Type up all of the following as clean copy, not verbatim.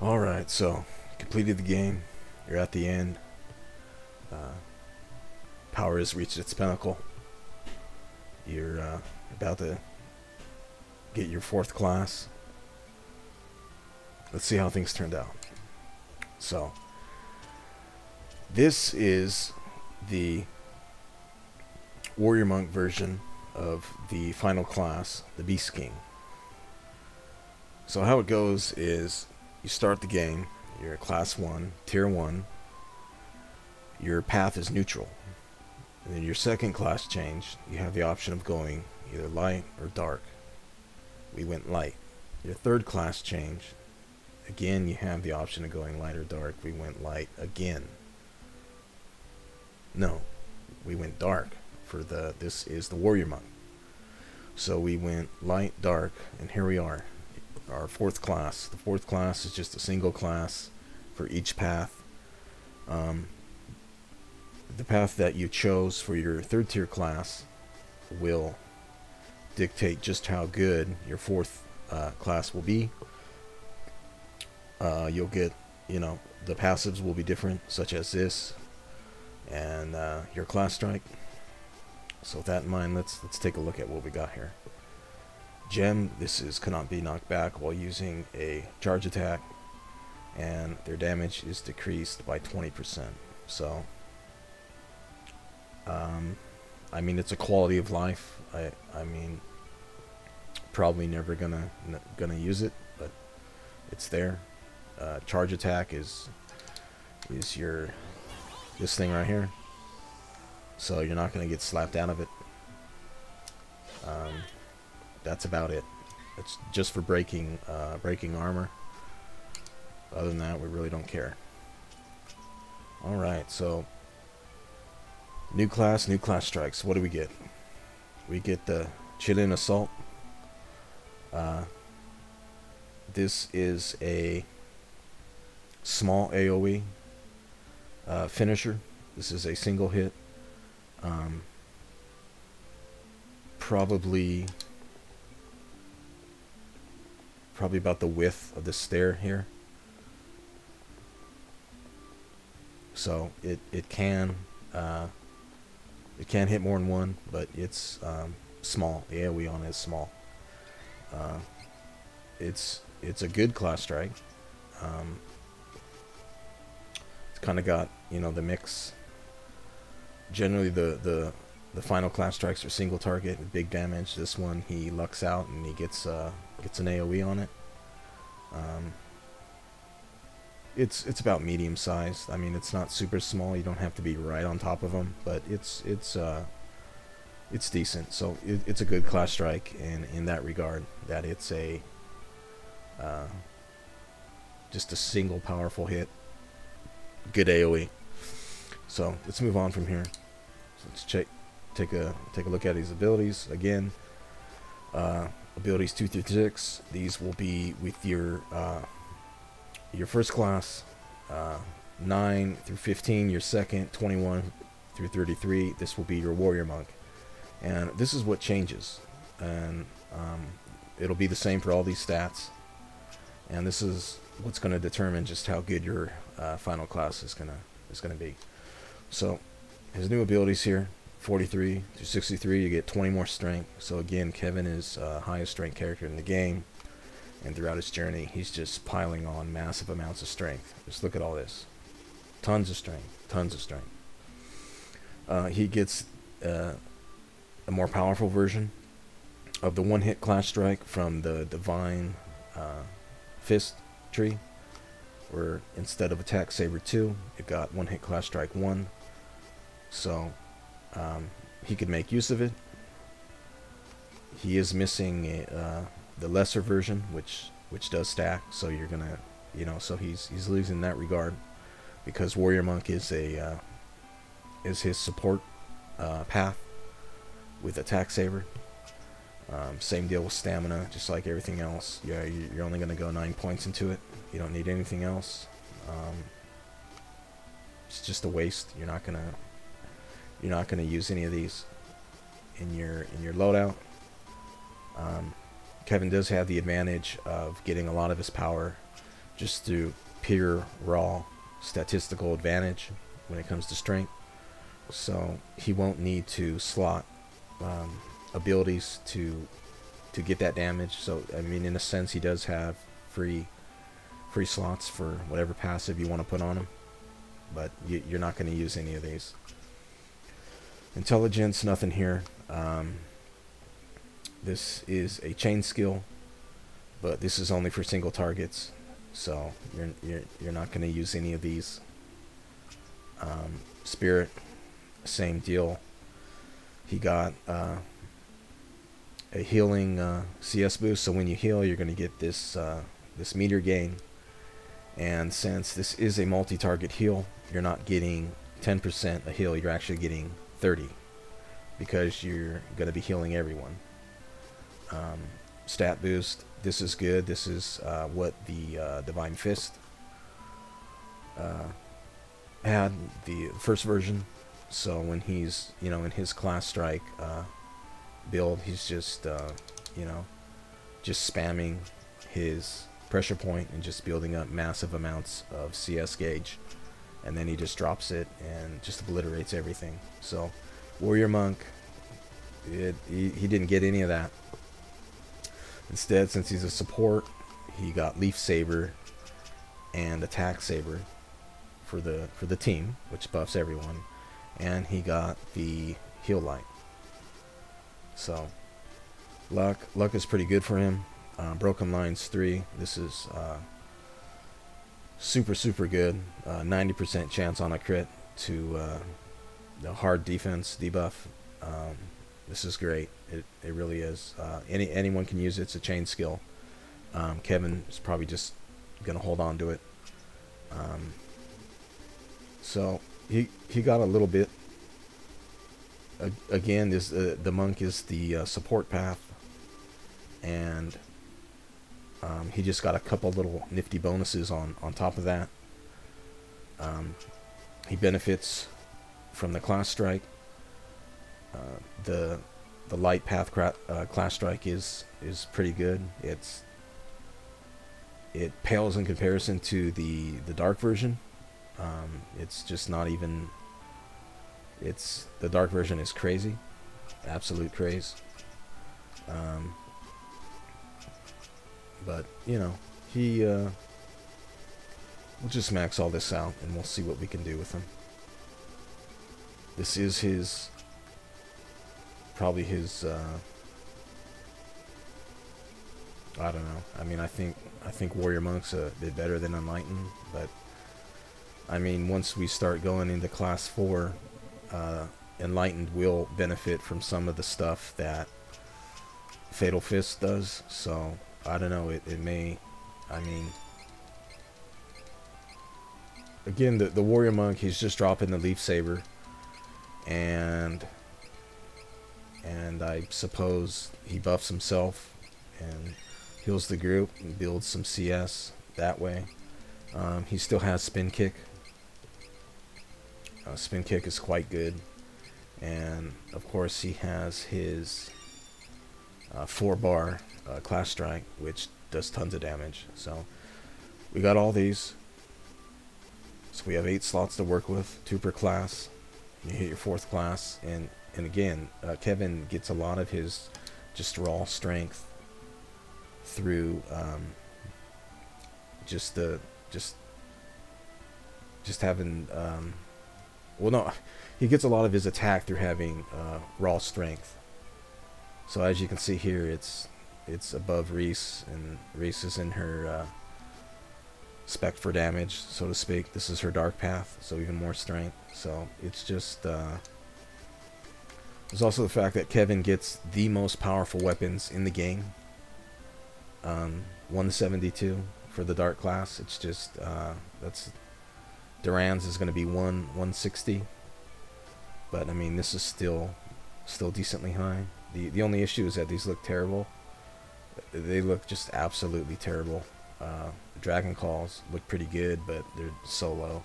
Alright, so completed the game. You're at the end. Power has reached its pinnacle. You're about to get your 4th class. Let's see how things turned out. So, this is the Warrior Monk version of the final class, the Beast King. So how it goes is you start the game, you're class 1, tier 1, your path is neutral. And then your second class change, you have the option of going either light or dark. We went light. Your third class change, again you have the option of going light or dark. We went light again. No, we went dark for this is the Warrior Monk. So we went light, dark, and here we are. Our 4th class. The 4th class is just a single class for each path. The path that you chose for your 3rd tier class will dictate just how good your 4th class will be. You'll get, the passives will be different, such as this and your class strike. So with that in mind, let's take a look at what we got here. Gem, cannot be knocked back while using a charge attack, and their damage is decreased by 20%. So, I mean, it's a quality of life. I mean, probably never gonna use it, but it's there. Charge attack is this thing right here. So you're not gonna get slapped out of it. That's about it. It's just for breaking armor. Other than that, we really don't care. Alright, so new class strikes. What do we get? We get the Chilean Assault. This is a small AoE finisher. This is a single hit. Probably about the width of the stair here. So it can hit more than one, but it's small. The AoE on it is small. It's a good class strike. It's kind of got the mix. Generally the final class strikes are single target with big damage. This one he lucks out and he gets an AoE on it. It's about medium sized. I mean, it's not super small. You don't have to be right on top of them, but it's decent. So it's a good class strike in that regard. That it's just a single powerful hit, good AoE. So let's move on from here. So let's take a look at his abilities again. Abilities 2 through 6. These will be with your first class. 9 through 15, your second. 21 through 33. This will be your Warrior Monk, and this is what changes. And it'll be the same for all these stats. And this is what's going to determine just how good your final class is gonna be. So his new abilities here. 43 to 63, you get 20 more strength. So again, Kevin is highest strength character in the game, and throughout his journey he's just piling on massive amounts of strength. Just look at all this, tons of strength. He gets a more powerful version of the one-hit class strike from the Divine Fist tree, where instead of attack saber 2, it got one-hit class strike 1. So he could make use of it. He is missing the lesser version, which does stack. So you're gonna, so he's losing in that regard, because Warrior Monk is his support path with attack saber. Same deal with stamina, just like everything else. Yeah, you're only gonna go 9 points into it. You don't need anything else. It's just a waste. You're not gonna use any of these in your loadout. Kevin does have the advantage of getting a lot of his power just through pure raw statistical advantage when it comes to strength. So he won't need to slot abilities to get that damage. So I mean, in a sense, he does have free slots for whatever passive you want to put on him, but you're not going to use any of these. Intelligence, nothing here. This is a chain skill, but this is only for single targets, so you're not going to use any of these. Spirit, same deal. He got a healing CS boost, so when you heal, you're going to get this this meter gain. And since this is a multi-target heal, you're not getting 10% a heal, you're actually getting 30, because you're going to be healing everyone. Stat boost, this is good. This is what the Divine Fist had, the first version. So when he's, you know, in his class strike build, he's just, you know, just spamming his pressure point and just building up massive amounts of CS gauge, and then he just drops it and just obliterates everything. So Warrior Monk, he didn't get any of that. Instead, since he's a support, he got Leaf Saber and Attack Saber for the team, which buffs everyone, and he got the Heal Light. So luck is pretty good for him. Broken Lines 3, this is super good. 90% chance on a crit to the hard defense debuff. This is great. It really is. Anyone can use it. It's a chain skill. Kevin is probably just gonna hold on to it. So he got a little bit. Again, this the monk is the support path, and he just got a couple little nifty bonuses on top of that. He benefits from the class strike. The light path class strike is pretty good. It pales in comparison to the dark version. It's just not even. The dark version is crazy, absolute craze. But you know, we'll just max all this out and we'll see what we can do with him. This is probably his I don't know. I mean, I think Warrior Monk's a bit better than Enlightened, but I mean, once we start going into class 4, Enlightened will benefit from some of the stuff that Fatal Fist does. So I don't know, it may, I mean, again, the Warrior Monk, he's just dropping the Leaf Saber, and I suppose he buffs himself and heals the group and builds some CS that way. He still has Spin Kick. Spin Kick is quite good, and of course he has his 4-bar class strike, which does tons of damage. So we got all these. So we have 8 slots to work with, 2 per class. You hit your 4th class, and again, Kevin gets a lot of his just raw strength through just having well, no, he gets a lot of his attack through having raw strength. So as you can see here, it's above Reese, and Reese is in her spec for damage, so to speak. This is her dark path, so even more strength. So it's just there's also the fact that Kevin gets the most powerful weapons in the game. 172 for the dark class. It's just that's Duran's is going to be 160, but I mean, this is still decently high. The only issue is that these look terrible. They look just absolutely terrible. Dragon Calls look pretty good, but they're so low.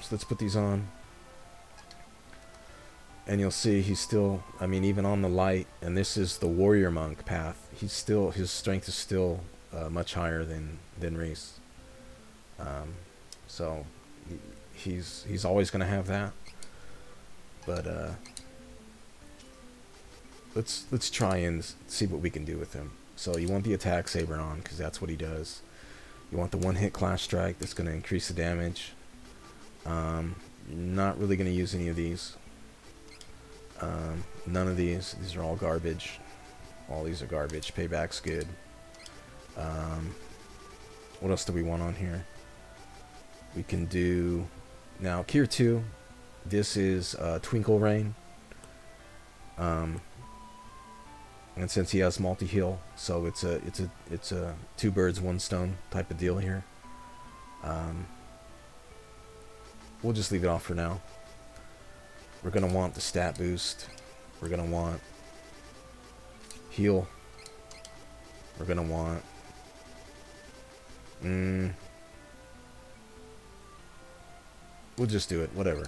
So let's put these on, and you'll see he's still, I mean, even on the light, and this is the Warrior Monk path, he's still, his strength is still much higher than Reese. So he's always going to have that. But let's try and see what we can do with him. So you want the attack saber on because that's what he does. You want the one-hit class strike that's going to increase the damage. You're not really going to use any of these. None of these. These are all garbage. All these are garbage. Payback's good. What else do we want on here? We can do now Tier 2. This is Twinkle Rain. And since he has multi-heal, so it's a two birds one stone type of deal here. We'll just leave it off for now. We're gonna want the stat boost. We're gonna want heal. We're gonna want we'll just do it, whatever.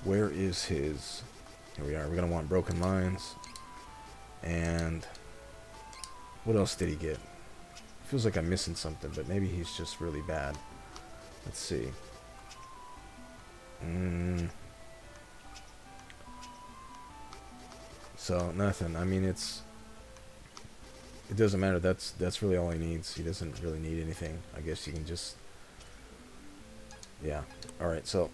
Where is his? Here we are. We're gonna want broken lines. And what else did he get? Feels like I'm missing something, but maybe he's just really bad. Let's see. So nothing. I mean, it doesn't matter. That's really all he needs. He doesn't really need anything. I guess you can just, yeah. All right. So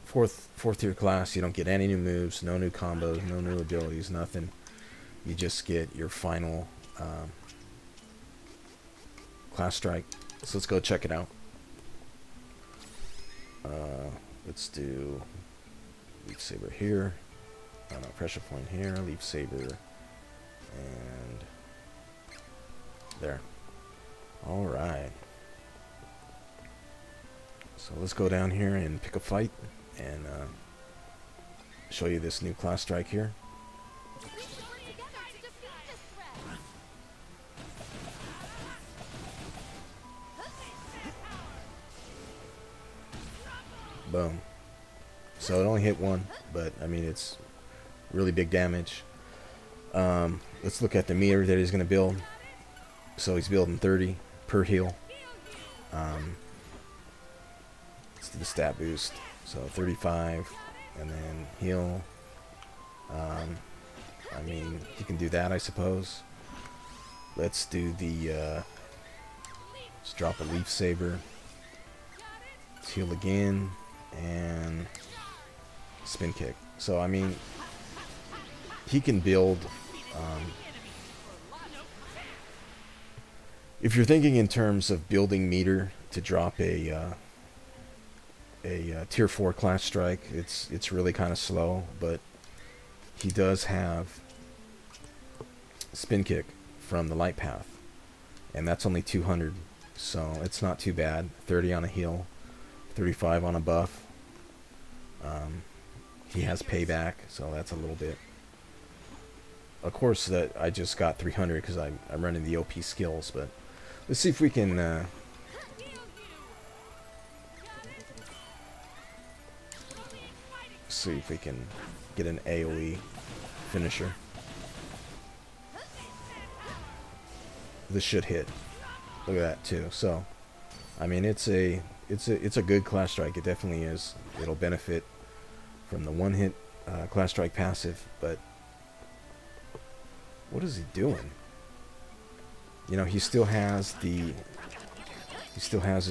fourth tier class. You don't get any new moves, no new combos, no new abilities, nothing. You just get your final class strike. So let's go check it out. Let's do Leaf Saber here. No, pressure point here. Leaf Saber. And there. Alright. So let's go down here and pick a fight and show you this new class strike here. Boom. So it only hit one, but I mean it's really big damage. Let's look at the meter that he's going to build. So he's building 30 per heal. Let's do the stat boost. So 35 and then heal. I mean, you can do that, I suppose. Let's do the let's drop a Leaf Saber. Let's heal again and spin kick. So I mean, he can build. If you're thinking in terms of building meter to drop a tier 4 class strike, it's really kind of slow, but he does have spin kick from the light path, and that's only 200, so it's not too bad. 30 on a heal, 35 on a buff. He has payback, so that's a little bit. Of course, that I just got 300 because I'm running the OP skills, but let's see if we can get an AoE finisher. This should hit. Look at that too. So, I mean, it's a good class strike. It definitely is. It'll benefit from the one-hit class strike passive, but what is he doing? You know, he still has a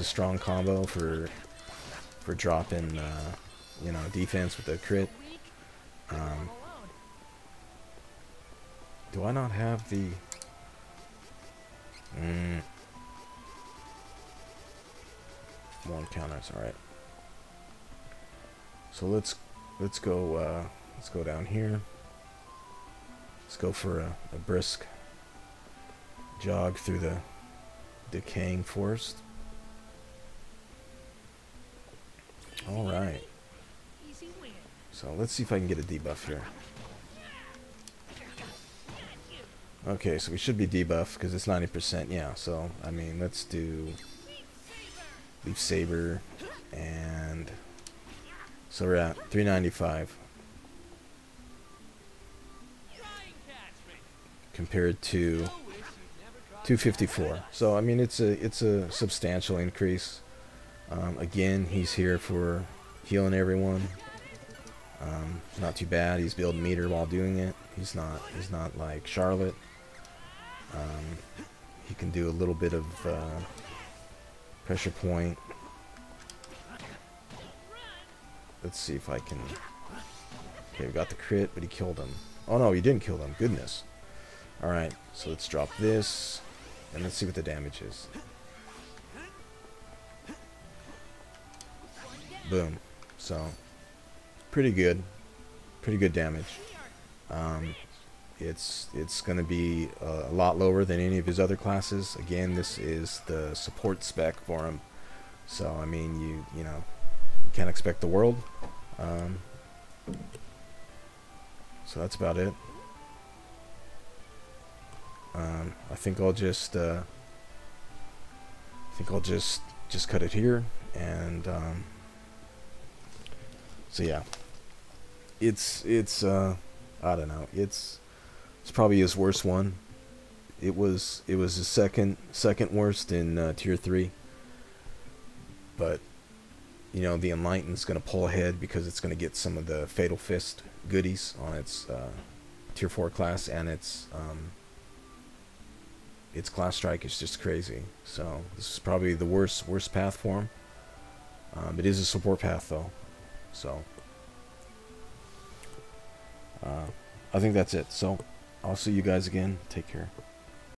strong combo for dropping you know, defense with a crit. Do I not have the one counters? All right. So let's go down here. Let's go for a brisk jog through the decaying forest. All right. So let's see if I can get a debuff here. Okay, so we should be debuffed because it's 90%. Yeah, so I mean, let's do Leaf Saber, and so we're at 395. compared to 254. So I mean, it's a substantial increase. Again, he's here for healing everyone. Not too bad. He's building meter while doing it. He's not like Charlotte. He can do a little bit of pressure point. Let's see if I can. Okay, we got the crit, but he killed him. Oh no, he didn't kill him. Goodness. All right, so let's drop this, and let's see what the damage is. Boom. So pretty good damage. It's going to be a lot lower than any of his other classes. Again, this is the support spec for him, so I mean, you know, you can't expect the world. So that's about it. I think I'll just cut it here, and so yeah, it's I don't know, it's probably his worst one. It was his second worst in tier 3, but you know, the Enlightened's gonna pull ahead because it's gonna get some of the Fatal Fist goodies on its tier 4 class, and its class strike is just crazy. So this is probably the worst path for him. It is a support path though, so I think that's it. So I'll see you guys again. Take care.